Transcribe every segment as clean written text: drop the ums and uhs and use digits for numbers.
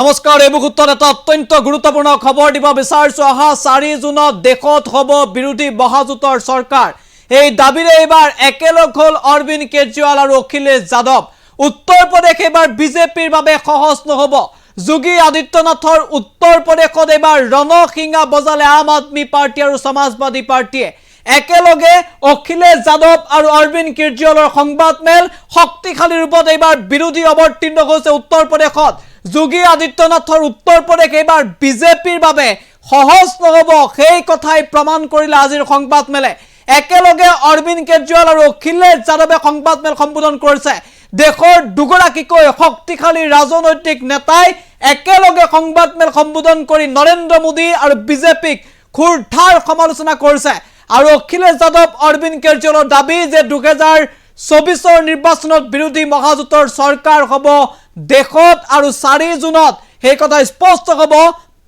नमस्कार। এই মুহূর্তত এটা অত্যন্ত গুৰুত্বপূৰ্ণ খবৰ দিব বিচাৰিছো। অহা 4 জুনত দেশত হ'ব বিৰোধী মহাজোঁটৰ চৰকাৰ। এই দাবীৰে এবাৰ একেলগ হ'ল অৰবিন্দ কেজৰিৱাল আৰু অখিলেশ যাদৱ। উত্তৰ প্ৰদেশ এবাৰ বিজেপিৰ বাবে সহজ নহ'ব। যোগী আদিত্যনাথৰ উত্তৰ প্ৰদেশত এবাৰ ৰণসিঙা বজালে আম আদমি পাৰ্টি আৰু সমাজবাদী পাৰ্টিয়ে। একেলগে অখিলেশ যাদৱ আৰু অৰবিন্দ কেজৰিৱালৰ সংবাদমেল শক্তিশালী ৰূপত এবাৰ বিৰোধী অৱতীৰ্ণ হৈছে উত্তৰ প্ৰদেশত। যোগী আদিত্যনাথৰ উত্তৰ প্ৰদেশ এবাৰ বিজেপিৰ বাবে সহজ নহ'ব, সেই কথাই প্ৰমাণ কৰিলে আজিৰ সংবাদমেলে। একেলগে অৰবিন্দ কেজৰিৱাল আৰু অখিলেশ যাদৱে সংবাদমেল সম্বোধন কৰিছে। দেশৰ দুগৰাকীকৈ শক্তিশালী ৰাজনৈতিক নেতাই একেলগে সংবাদমেল সম্বোধন কৰি নৰেন্দ্ৰ মোদী আৰু বিজেপিক খুৰধাৰ সমালোচনা কৰিছে। আৰু অখিলেশ যাদৱ অৰবিন্দ কেজৰিৱালৰ দাবী যে 2024 নিৰ্বাচনত বিৰোধী মহাজোঁটৰ চৰকাৰ হ'ব দেশত আৰু 4 জুনত সেই কথা স্পষ্ট হ'ব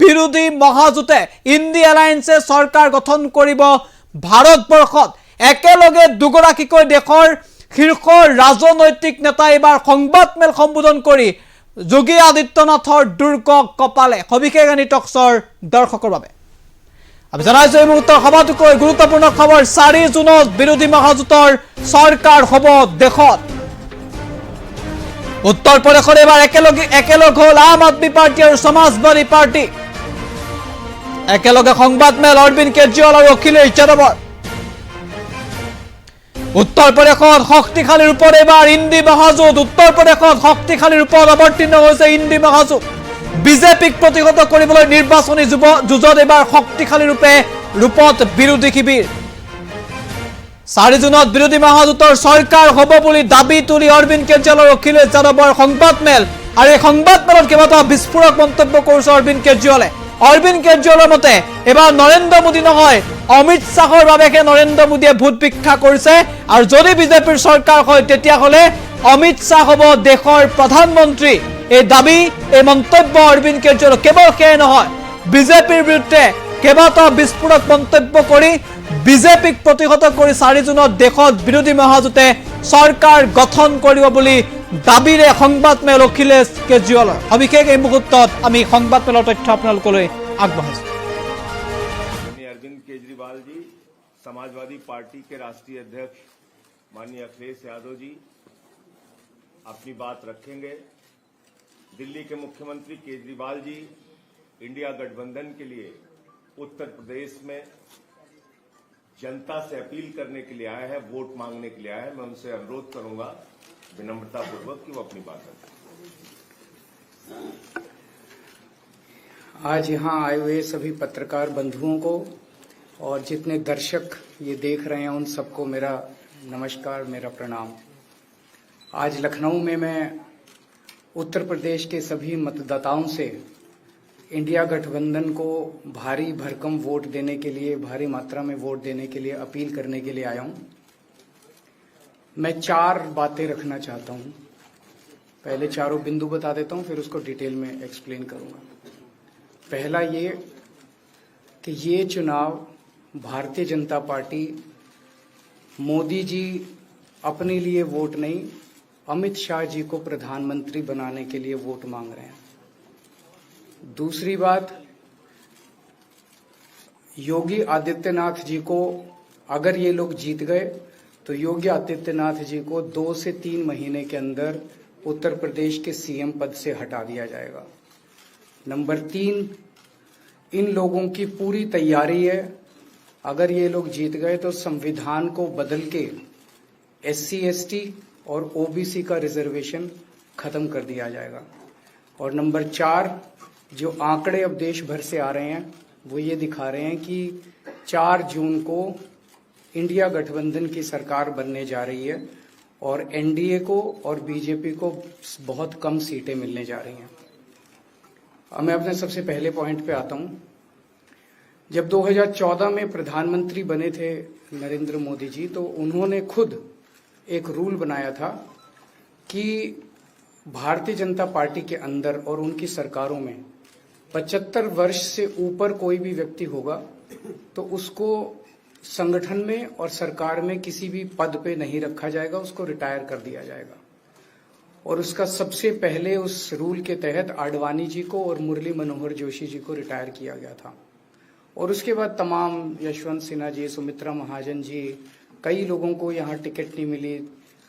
বিৰোধী মহাজোঁটে ইণ্ডিয়া এলায়েন্সে চৰকাৰ গঠন কৰিব ভাৰতবৰ্ষত। একেলগে দুগৰাকীকৈ দেশৰ শীৰ্ষ ৰাজনৈতিক নেতা এবাৰ সংবাদমেল সম্বোধন কৰি যোগী আদিত্যনাথৰ দুৰ্গ কপালে। সবিশেষ আনি টকছৰ দৰ্শকৰ বাবে আমি জানাইছো এই মুহূৰ্তৰ সবাতোকৈ গুৰুত্বপূৰ্ণ খবৰ। 4 জুনত বিৰোধী মহাজোঁটৰ চৰকাৰ হ'ব দেশত। উত্তৰ প্ৰদেশত এবাৰ একেলগ হ'ল আম আদমি পাৰ্টি আৰু সমাজবাদী পাৰ্টি। একেলগে সংবাদমেল অৰবিন্দ কেজৰিৱাল আৰু অখিলেশ যাদৱৰ। উত্তৰ প্ৰদেশত শক্তিশালী ৰূপত এবাৰ ইণ্ডি মহাজোঁট। উত্তৰ প্ৰদেশত শক্তিশালী ৰূপত অৱতীৰ্ণ হৈছে ইণ্ডি মহাজোঁট। বিজেপিক প্ৰতিহত কৰিবলৈ নিৰ্বাচনী যুঁজত এবাৰ শক্তিশালী ৰূপত বিৰোধী শিবিৰ। 4 জুনত বিৰোধী মহাজোঁটৰ চৰকাৰ হ'ব বুলি দাবী তুলি অৰবিন্দ কেজৰিৱাল আৰু অখিলেশ যাদৱৰ সংবাদমেল। আৰু এই সংবাদমেলত কেইবাটাও বিস্ফোৰক মন্তব্য কৰিছে অৰবিন্দ কেজৰিৱালে। অৰবিন্দ কেজৰিৱালৰ মতে এবাৰ নৰেন্দ্ৰ মোদী নহয় অমিত শ্বাহৰ বাবেহে নৰেন্দ্ৰ মোদীয়ে ভোট ভিক্ষা কৰিছে। আৰু যদি বিজেপিৰ চৰকাৰ হয় তেতিয়াহ'লে অমিত শ্বাহ হ'ব দেশৰ প্ৰধানমন্ত্ৰী। এই দাবী এই মন্তব্য অৰবিন্দ কেজৰিৱাল। কেৱল সেয়াই নহয়, বিজেপিৰ বিৰুদ্ধে কেইবাটাও বিস্ফোৰক মন্তব্য কৰি বিজেপিক প্ৰতিহত কৰি 4 জুনত দেশত বিৰোধী মহাজোঁটে চৰকাৰ গঠন কৰিব বুলি দাবীৰে সংবাদমেল অখিলেশ কেজৰিৱালৰ। সবিশেষ এই মুহূৰ্তত আমি সংবাদমেলৰ তথ্য আপোনালোকলৈ আগবঢ়াইছোঁ। अरविंद केजरीवाल जी, समाजवादी पार्टी के राष्ट्रीय अध्यक्ष माननीय अखिलेश यादव जी अपनी बात रखेंगे। दिल्ली के मुख्यमंत्री केजरीवाल जी इंडिया गठबंधन के लिए उत्तर प्रदेश में जनता से अपील करने के लिए आए हैं, वोट मांगने के लिए आए हैं। मैं उनसे अनुरोध करूंगा विनम्रता पूर्वक कि वो अपनी बात रखें। आज यहाँ आए हुए सभी पत्रकार बंधुओं को और जितने दर्शक ये देख रहे हैं उन सबको मेरा नमस्कार, मेरा प्रणाम। आज लखनऊ में मैं उत्तर प्रदेश के सभी मतदाताओं से इंडिया गठबंधन को भारी भरकम वोट देने के लिए, भारी मात्रा में वोट देने के लिए अपील करने के लिए आया हूं। मैं 4 बातें रखना चाहता हूं। पहले चारों बिंदु बता देता हूं, फिर उसको डिटेल में एक्सप्लेन करूंगा। पहला ये कि ये चुनाव भारतीय जनता पार्टी मोदी जी अपने लिए वोट नहीं, अमित शाह जी को प्रधानमंत्री बनाने के लिए वोट मांग रहे हैं। दूसरी बात, योगी आदित्यनाथ जी को अगर ये लोग जीत गए तो योगी आदित्यनाथ जी को 2 से 3 महीने के अंदर उत्तर प्रदेश के सीएम पद से हटा दिया जाएगा। नंबर 3, इन लोगों की पूरी तैयारी है, अगर ये लोग जीत गए तो संविधान को बदल के SC ST और OBC का रिजर्वेशन खत्म कर दिया जाएगा। और नंबर 4, जो आंकड़े अब देश भर से आ रहे हैं वो ये दिखा रहे हैं कि 4 जून को इंडिया गठबंधन की सरकार बनने जा रही है और NDA को और बीजेपी को बहुत कम सीटें मिलने जा रही हैं। अब मैं अपने सबसे पहले पॉइंट पे आता हूं। जब 2014 में प्रधानमंत्री बने थे नरेंद्र मोदी जी, तो उन्होंने खुद एक रूल बनाया था कि भारतीय जनता पार्टी के अंदर और उनकी सरकारों में 75 वर्ष से ऊपर कोई भी व्यक्ति होगा तो उसको संगठन में और सरकार में किसी भी पद पे नहीं रखा जाएगा, उसको रिटायर कर दिया जाएगा। और उसका सबसे पहले उस रूल के तहत आडवाणी जी को और मुरली मनोहर जोशी जी को रिटायर किया गया था। और उसके बाद तमाम यशवंत सिन्हा जी, सुमित्रा महाजन जी, कई लोगों को यहाँ टिकट नहीं मिली।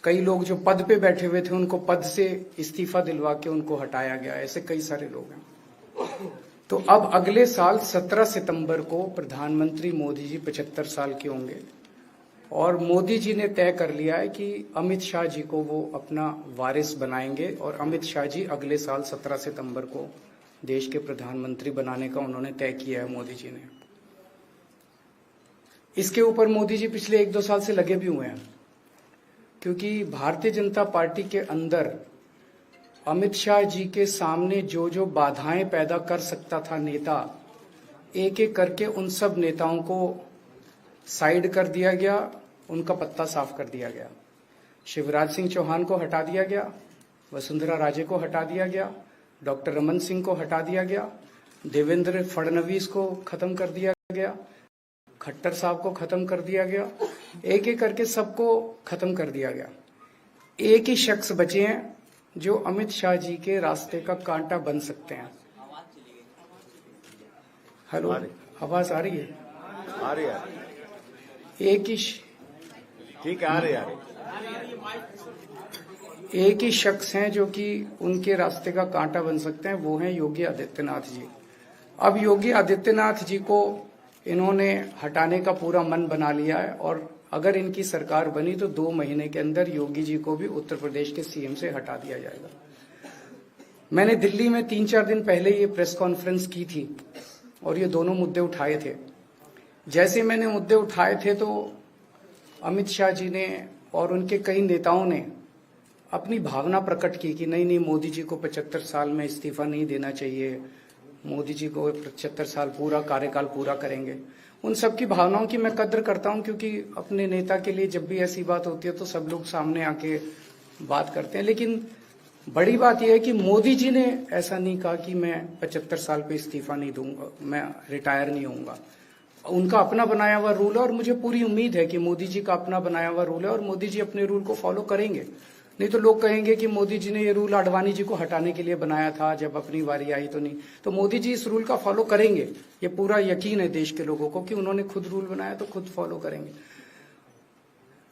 कई लोग जो पद पे बैठे हुए थे उनको पद से इस्तीफा दिलवा के उनको हटाया गया। ऐसे कई सारे लोग हैं। तो अब अगले साल 17 सितंबर को प्रधानमंत्री मोदी जी 75 साल के होंगे और मोदी जी ने तय कर लिया है कि अमित शाह जी को वो अपना वारिस बनाएंगे और अमित शाह जी अगले साल 17 सितंबर को देश के प्रधानमंत्री बनाने का उन्होंने तय किया है मोदी जी ने। इसके ऊपर मोदी जी पिछले 1-2 साल से लगे भी हुए हैं, क्योंकि भारतीय जनता पार्टी के अंदर अमित शाह जी के सामने जो जो बाधाएं पैदा कर सकता था नेता, एक एक करके उन सब नेताओं को साइड कर दिया गया, उनका पत्ता साफ कर दिया गया। शिवराज सिंह चौहान को हटा दिया गया, वसुंधरा राजे को हटा दिया गया, डॉक्टर रमन सिंह को हटा दिया गया, देवेंद्र फडणवीस को खत्म कर दिया गया, खट्टर साहब को खत्म कर दिया गया, एक एक करके सबको खत्म कर दिया गया। एक ही शख्स बचे हैं जो अमित शाह जी के रास्ते का कांटा बन सकते हैं। हेलो, आवाज आ रही है? आ रही है। एक ही ठीक है, आ रही है। एक ही शख्स हैं जो कि उनके रास्ते का कांटा बन सकते हैं, वो हैं योगी आदित्यनाथ जी। अब योगी आदित्यनाथ जी को इन्होंने हटाने का पूरा मन बना लिया है और अगर इनकी सरकार बनी तो 2 महीने के अंदर योगी जी को भी उत्तर प्रदेश के सीएम से हटा दिया जाएगा। मैंने दिल्ली में 3-4 दिन पहले ये प्रेस कॉन्फ्रेंस की थी और ये दोनों मुद्दे उठाए थे। जैसे मैंने मुद्दे उठाए थे तो अमित शाह जी ने और उनके कई नेताओं ने अपनी भावना प्रकट की कि नहीं, मोदी जी को 75 साल में इस्तीफा नहीं देना चाहिए, मोदी जी को 75 साल पूरा कार्यकाल पूरा करेंगे। उन सब की भावनाओं की मैं कद्र करता हूं, क्योंकि अपने नेता के लिए जब भी ऐसी बात होती है तो सब लोग सामने आके बात करते हैं। लेकिन बड़ी बात यह है कि मोदी जी ने ऐसा नहीं कहा कि मैं 75 साल पे इस्तीफा नहीं दूंगा, मैं रिटायर नहीं होऊंगा। उनका अपना बनाया हुआ रूल है और मुझे पूरी उम्मीद है कि मोदी जी का अपना बनाया हुआ रूल है और मोदी जी अपने रूल को फॉलो करेंगे। नहीं तो लोग कहेंगे कि मोदी जी ने ये रूल आडवाणी जी को हटाने के लिए बनाया था, जब अपनी बारी आई तो नहीं। तो मोदी जी इस रूल का फॉलो करेंगे, ये पूरा यकीन है देश के लोगों को कि उन्होंने खुद रूल बनाया तो खुद फॉलो करेंगे।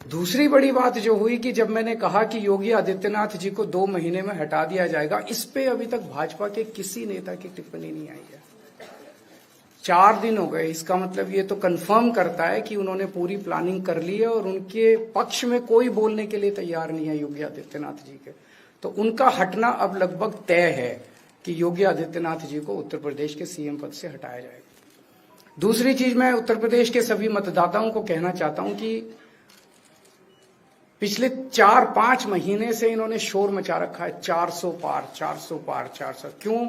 दूसरी बड़ी बात जो हुई कि जब मैंने कहा कि योगी आदित्यनाथ जी को 2 महीने में हटा दिया जाएगा, इस पे अभी तक भाजपा के किसी नेता की टिप्पणी नहीं आई है। 4 दिन हो गए। इसका मतलब ये तो कंफर्म करता है कि उन्होंने पूरी प्लानिंग कर ली है और उनके पक्ष में कोई बोलने के लिए तैयार नहीं है योगी आदित्यनाथ जी के। तो उनका हटना अब लगभग तय है कि योगी आदित्यनाथ जी को उत्तर प्रदेश के सीएम पद से हटाया जाएगा। दूसरी चीज, मैं उत्तर प्रदेश के सभी मतदाताओं को कहना चाहता हूं कि पिछले 4-5 महीने से इन्होंने शोर मचा रखा है 400 पार 400 पार 400। क्यों?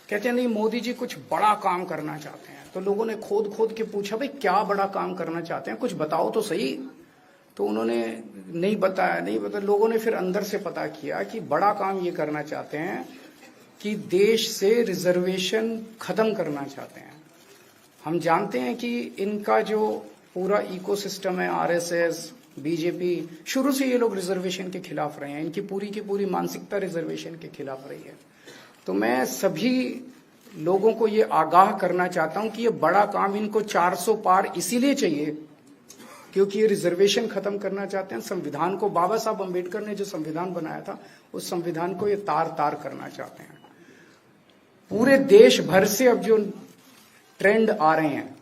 कहते हैं नहीं, मोदी जी कुछ बड़ा काम करना चाहते हैं। तो लोगों ने खोद के पूछा, भाई क्या बड़ा काम करना चाहते हैं, कुछ बताओ तो सही। तो उन्होंने नहीं बताया। लोगों ने फिर अंदर से पता किया कि बड़ा काम ये करना चाहते हैं कि देश से रिजर्वेशन खत्म करना चाहते हैं। हम जानते हैं कि इनका जो पूरा इकोसिस्टम है, आरएसएस, बीजेपी, शुरू से ये लोग रिजर्वेशन के खिलाफ रहे हैं। इनकी पूरी की पूरी मानसिकता रिजर्वेशन के खिलाफ रही है। तो मैं सभी लोगों को ये आगाह करना चाहता हूं कि ये बड़ा काम इनको 400 पार इसीलिए चाहिए क्योंकि ये रिजर्वेशन खत्म करना चाहते हैं। संविधान को, बाबा साहब अम्बेडकर ने जो संविधान बनाया था, उस संविधान को ये तार करना चाहते हैं। पूरे देश भर से अब जो ट्रेंड आ रहे हैं,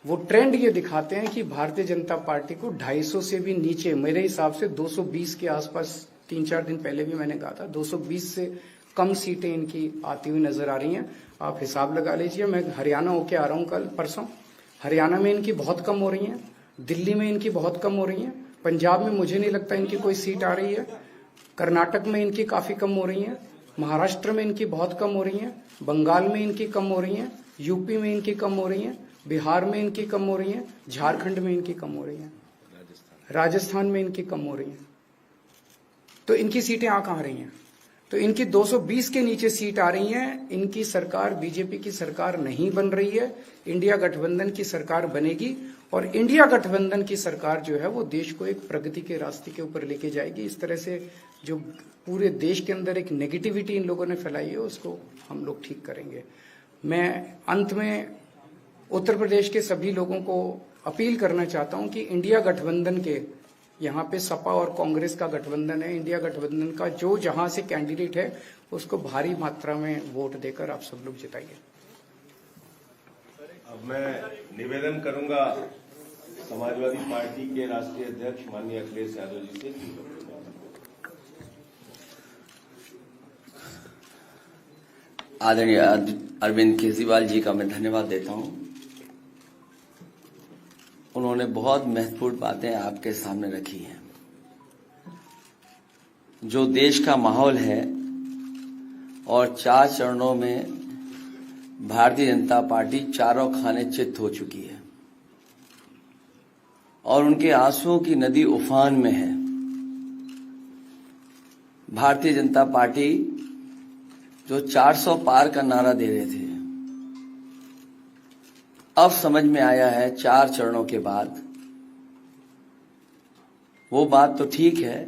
वो ट्रेंड ये दिखाते हैं कि भारतीय जनता पार्टी को 250 से भी नीचे, मेरे हिसाब से 220 के आसपास, 3-4 दिन पहले भी मैंने कहा था, 220 से कम सीटें इनकी आती हुई नजर आ रही हैं। आप हिसाब लगा लीजिए। मैं हरियाणा होके आ रहा हूं कल परसों। हरियाणा में इनकी बहुत कम हो रही हैं, दिल्ली में इनकी बहुत कम हो रही हैं, पंजाब में मुझे नहीं लगता इनकी कोई सीट आ रही है, कर्नाटक में इनकी काफी कम हो रही हैं, महाराष्ट्र में इनकी बहुत कम हो रही हैं, बंगाल में इनकी कम हो रही हैं, यूपी में इनकी कम हो रही हैं, बिहार में इनकी कम हो रही हैं, झारखंड में इनकी कम हो रही हैं, राजस्थान में इनकी कम हो रही हैं। तो इनकी सीटें आ कहां रही हैं? तो इनकी 220 के नीचे सीट आ रही हैं। इनकी सरकार बीजेपी की सरकार नहीं बन रही है, इंडिया गठबंधन की सरकार बनेगी और इंडिया गठबंधन की सरकार जो है वो देश को एक प्रगति के रास्ते के ऊपर लेके जाएगी। इस तरह से जो पूरे देश के अंदर एक नेगेटिविटी इन लोगों ने फैलाई है उसको हम लोग ठीक करेंगे। मैं अंत में उत्तर प्रदेश के सभी लोगों को अपील करना चाहता हूं कि इंडिया गठबंधन के, यहाँ पे सपा और कांग्रेस का गठबंधन है, इंडिया गठबंधन का जो जहां से कैंडिडेट है उसको भारी मात्रा में वोट देकर आप सब लोग जिताइए। अब मैं निवेदन करूंगा समाजवादी पार्टी के राष्ट्रीय अध्यक्ष माननीय अखिलेश यादव जी से। आदरणीय अरविंद केजरीवाल जी का मैं धन्यवाद देता हूं। उन्होंने बहुत महत्वपूर्ण बातें आपके सामने रखी हैं। जो देश का माहौल है और 4 चरणों में भारतीय जनता पार्टी चारों खाने चित्त हो चुकी है और उनके आंसुओं की नदी उफान में है। भारतीय जनता पार्टी जो 400 पार का नारा दे रहे थे, अब समझ में आया है 4 चरणों के बाद। वो बात तो ठीक है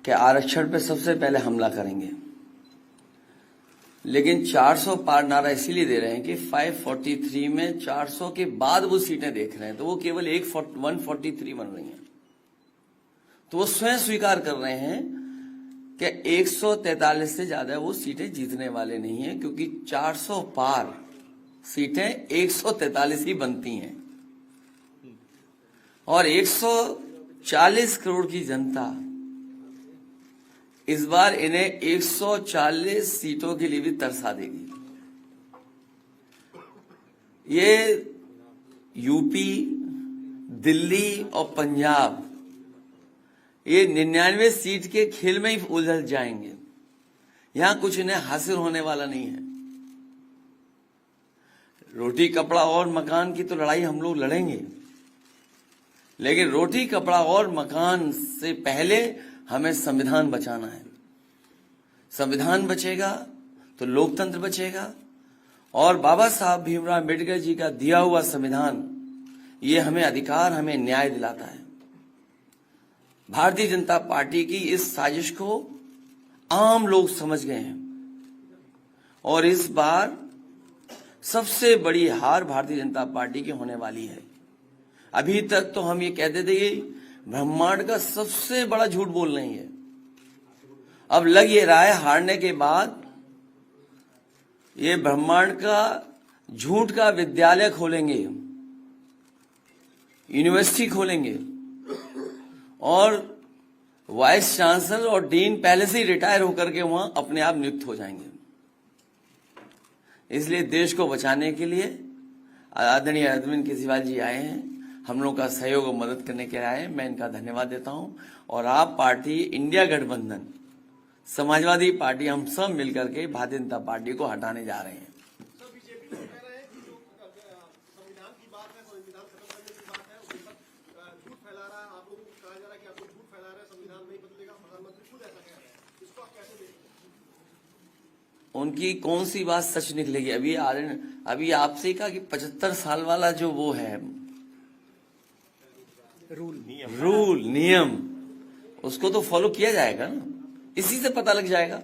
कि आरक्षण पे सबसे पहले हमला करेंगे, लेकिन 400 पार नारा इसीलिए दे रहे हैं कि 543 में 400 के बाद वो सीटें देख रहे हैं, तो वो केवल 143 बन रही हैं। तो वो स्वयं स्वीकार कर रहे हैं कि 143 से ज्यादा वो सीटें जीतने वाले नहीं हैं, क्योंकि 400 पार सीटें 143 ही बनती हैं और 140 करोड़ की जनता इस बार इन्हें 140 सीटों के लिए भी तरसा देगी। ये यूपी, दिल्ली और पंजाब ये 99 सीट के खेल में ही उलझ जाएंगे। यहां कुछ इन्हें हासिल होने वाला नहीं है। रोटी कपड़ा और मकान की तो लड़ाई हम लोग लड़ेंगे, लेकिन रोटी कपड़ा और मकान से पहले हमें संविधान बचाना है। संविधान बचेगा तो लोकतंत्र बचेगा और बाबा साहब भीमराव अम्बेडकर जी का दिया हुआ संविधान ये हमें अधिकार, हमें न्याय दिलाता है। भारतीय जनता पार्टी की इस साजिश को आम लोग समझ गए हैं और इस बार सबसे बड़ी हार भारतीय जनता पार्टी की होने वाली है। अभी तक तो हम ये कहते थे कि ब्रह्मांड का सबसे बड़ा झूठ बोल रही है। अब लग ये रहा है हारने के बाद ये ब्रह्मांड का झूठ का विद्यालय खोलेंगे, यूनिवर्सिटी खोलेंगे और वाइस चांसलर और डीन पहले से ही रिटायर होकर के वहां अपने आप नियुक्त हो जाएंगे। इसलिए देश को बचाने के लिए आदरणीय अरविंद केजरीवाल जी आए हैं, हम लोग का सहयोग और मदद करने के लिए आए हैं। मैं इनका धन्यवाद देता हूं और आप पार्टी, इंडिया गठबंधन, समाजवादी पार्टी, हम सब मिलकर के भारतीय जनता पार्टी को हटाने जा रहे हैं। उनकी कौन सी बात सच निकलेगी? अभी आपसे ही कहा कि 75 साल वाला जो वो है रूल नियम उसको तो फॉलो किया जाएगा ना, इसी से पता लग जाएगा।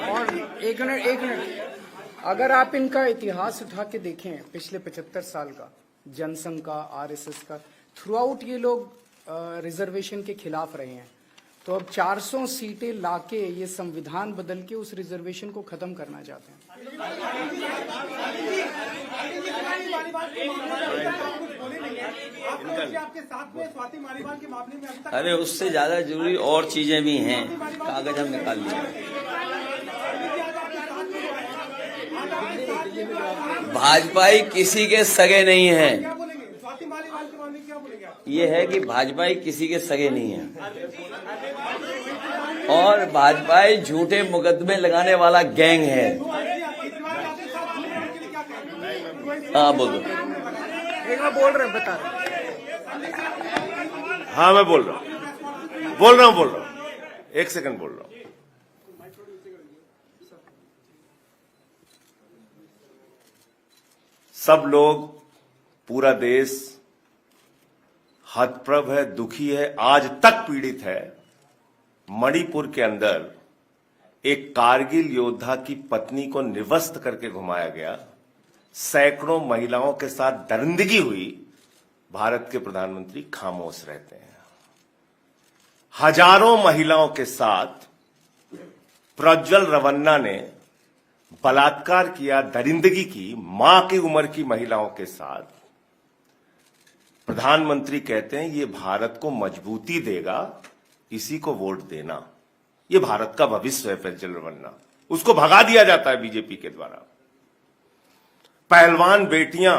और एक मिनट अगर आप इनका इतिहास उठा के देखें पिछले 75 साल का, जनसंघ का, आरएसएस का, थ्रू आउट ये लोग रिजर्वेशन के खिलाफ रहे हैं। तो अब 400 सीटें लाके ये संविधान बदल के उस रिजर्वेशन को खत्म करना चाहते हैं। अरे उससे ज्यादा जरूरी और चीजें भी हैं, कागज हम निकाल लिए। भाजपाई किसी के सगे नहीं है, ये है कि भाजपाई किसी के सगे नहीं है और भाजपाई झूठे मुकदमे लगाने वाला गैंग है। हाँ बोल दो। बोल रहे हैं, बता रहे। हाँ मैं बोल रहा हूँ 1 सेकंड बोल रहा हूँ। सब लोग पूरा देश हतप्रभ है, दुखी है, आज तक पीड़ित है। मणिपुर के अंदर एक कारगिल योद्धा की पत्नी को निवस्त करके घुमाया गया, सैकड़ों महिलाओं के साथ दरिंदगी हुई, भारत के प्रधानमंत्री खामोश रहते हैं। हजारों महिलाओं के साथ प्रज्वल रवन्ना ने बलात्कार किया, दरिंदगी की, मां की उम्र की महिलाओं के साथ। प्रधानमंत्री कहते हैं ये भारत को मजबूती देगा, इसी को वोट देना। ये भारत का भविष्य है प्रज्वल रवन्ना, उसको भगा दिया जाता है बीजेपी के द्वारा। पहलवान बेटियां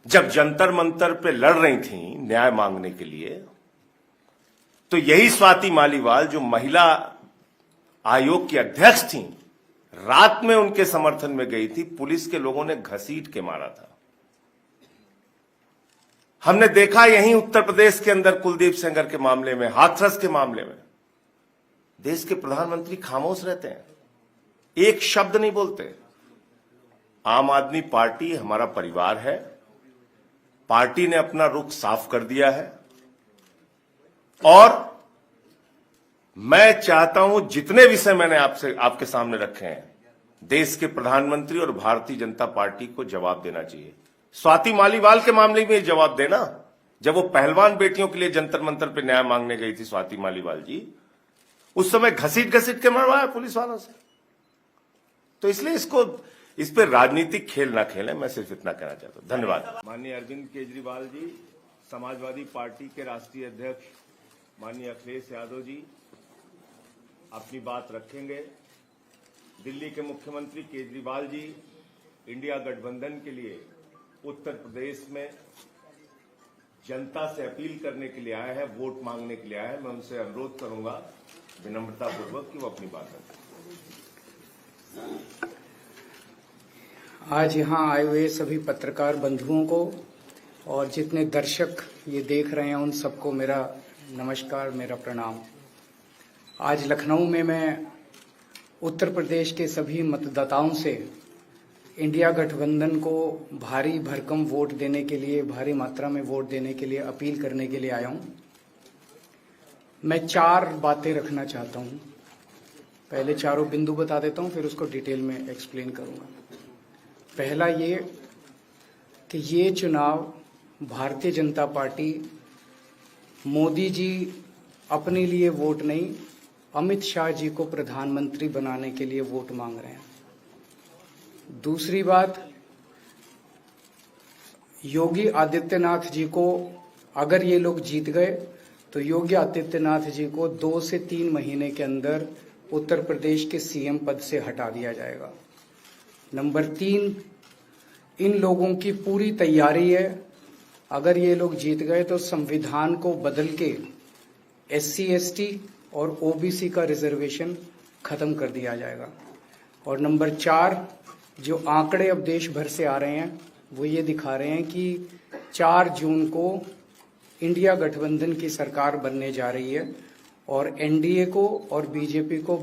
जब जंतर मंतर पे लड़ रही थीं न्याय मांगने के लिए, तो यही स्वाति मालीवाल जो महिला आयोग की अध्यक्ष थीं, रात में उनके समर्थन में गई थी, पुलिस के लोगों ने घसीट के मारा था। हमने देखा यहीं उत्तर प्रदेश के अंदर कुलदीप सेंगर के मामले में, हाथरस के मामले में, देश के प्रधानमंत्री खामोश रहते हैं, एक शब्द नहीं बोलते। आम आदमी पार्टी हमारा परिवार है, पार्टी ने अपना रुख साफ कर दिया है और मैं चाहता हूं जितने विषय मैंने आपके सामने रखे हैं, देश के प्रधानमंत्री और भारतीय जनता पार्टी को जवाब देना चाहिए। स्वाति मालीवाल के मामले में जवाब देना, जब वो पहलवान बेटियों के लिए जंतर मंतर पे न्याय मांगने गई थी स्वाति मालीवाल जी, उस समय घसीट घसीट के मरवाया पुलिस वालों से। तो इसलिए इस पे राजनीतिक खेल ना खेलें, मैं सिर्फ इतना कहना चाहता हूं। धन्यवाद। माननीय अरविंद केजरीवाल जी, समाजवादी पार्टी के राष्ट्रीय अध्यक्ष माननीय अखिलेश यादव जी अपनी बात रखेंगे। दिल्ली के मुख्यमंत्री केजरीवाल जी इंडिया गठबंधन के लिए उत्तर प्रदेश में जनता से अपील करने के लिए आए हैं, वोट मांगने के लिए आए हैं। मैं उनसे अनुरोध करूंगा विनम्रतापूर्वक कि वो अपनी बात रखें। आज यहाँ आए हुए सभी पत्रकार बंधुओं को और जितने दर्शक ये देख रहे हैं उन सबको मेरा नमस्कार, मेरा प्रणाम। आज लखनऊ में मैं उत्तर प्रदेश के सभी मतदाताओं से इंडिया गठबंधन को भारी भरकम वोट देने के लिए, भारी मात्रा में वोट देने के लिए अपील करने के लिए आया हूं। मैं 4 बातें रखना चाहता हूं। पहले चारों बिंदु बता देता हूं, फिर उसको डिटेल में एक्सप्लेन करूंगा। पहला ये कि ये चुनाव भारतीय जनता पार्टी, मोदी जी अपने लिए वोट नहीं, अमित शाह जी को प्रधानमंत्री बनाने के लिए वोट मांग रहे हैं। दूसरी बात, योगी आदित्यनाथ जी को अगर ये लोग जीत गए तो योगी आदित्यनाथ जी को 2 से 3 महीने के अंदर उत्तर प्रदेश के सीएम पद से हटा दिया जाएगा। नंबर 3, इन लोगों की पूरी तैयारी है, अगर ये लोग जीत गए तो संविधान को बदल के SC ST और OBC का रिजर्वेशन खत्म कर दिया जाएगा। और नंबर 4, जो आंकड़े अब देश भर से आ रहे हैं वो ये दिखा रहे हैं कि 4 जून को इंडिया गठबंधन की सरकार बनने जा रही है और NDA को और बीजेपी को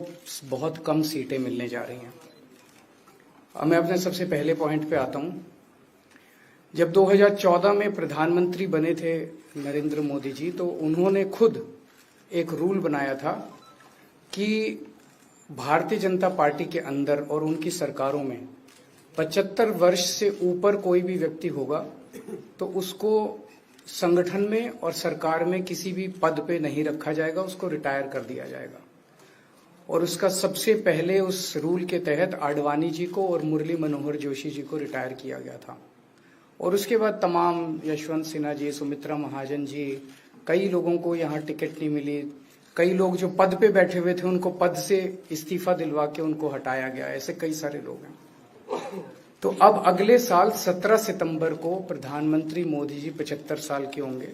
बहुत कम सीटें मिलने जा रही हैं। अब मैं अपने सबसे पहले पॉइंट पे आता हूं। जब 2014 में प्रधानमंत्री बने थे नरेंद्र मोदी जी, तो उन्होंने खुद एक रूल बनाया था कि भारतीय जनता पार्टी के अंदर और उनकी सरकारों में 75 वर्ष से ऊपर कोई भी व्यक्ति होगा तो उसको संगठन में और सरकार में किसी भी पद पे नहीं रखा जाएगा, उसको रिटायर कर दिया जाएगा। और उसका सबसे पहले उस रूल के तहत आडवाणी जी को और मुरली मनोहर जोशी जी को रिटायर किया गया था। और उसके बाद तमाम यशवंत सिन्हा जी, सुमित्रा महाजन जी, कई लोगों को यहाँ टिकट नहीं मिली, कई लोग जो पद पे बैठे हुए थे उनको पद से इस्तीफा दिलवा के उनको हटाया गया, ऐसे कई सारे लोग हैं। तो अब अगले साल 17 सितंबर को प्रधानमंत्री मोदी जी 75 साल के होंगे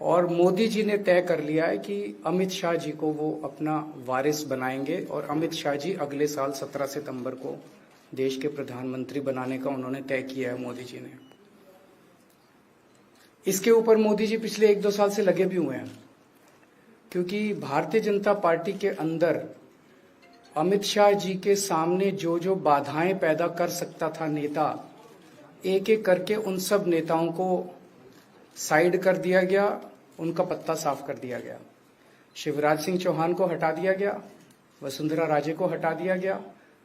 और मोदी जी ने तय कर लिया है कि अमित शाह जी को वो अपना वारिस बनाएंगे और अमित शाह जी अगले साल 17 सितंबर को देश के प्रधानमंत्री बनाने का उन्होंने तय किया है मोदी जी ने। इसके ऊपर मोदी जी पिछले 1-2 साल से लगे भी हुए हैं, क्योंकि भारतीय जनता पार्टी के अंदर अमित शाह जी के सामने जो जो बाधाएं पैदा कर सकता था नेता, एक एक करके उन सब नेताओं को साइड कर दिया गया, उनका पत्ता साफ कर दिया गया। शिवराज सिंह चौहान को हटा दिया गया, वसुंधरा राजे को हटा दिया गया,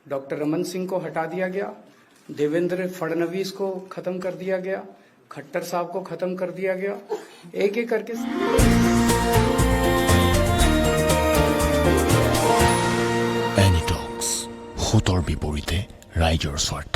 डॉक्टर रमन सिंह को हटा दिया गया, देवेंद्र फडणवीस को खत्म कर दिया गया, खट्टर साहब को खत्म कर दिया गया, एक एक करके। এনিটক্স, ভোটৰ বিপৰীতে ৰাইজৰ স্বাৰ্থ।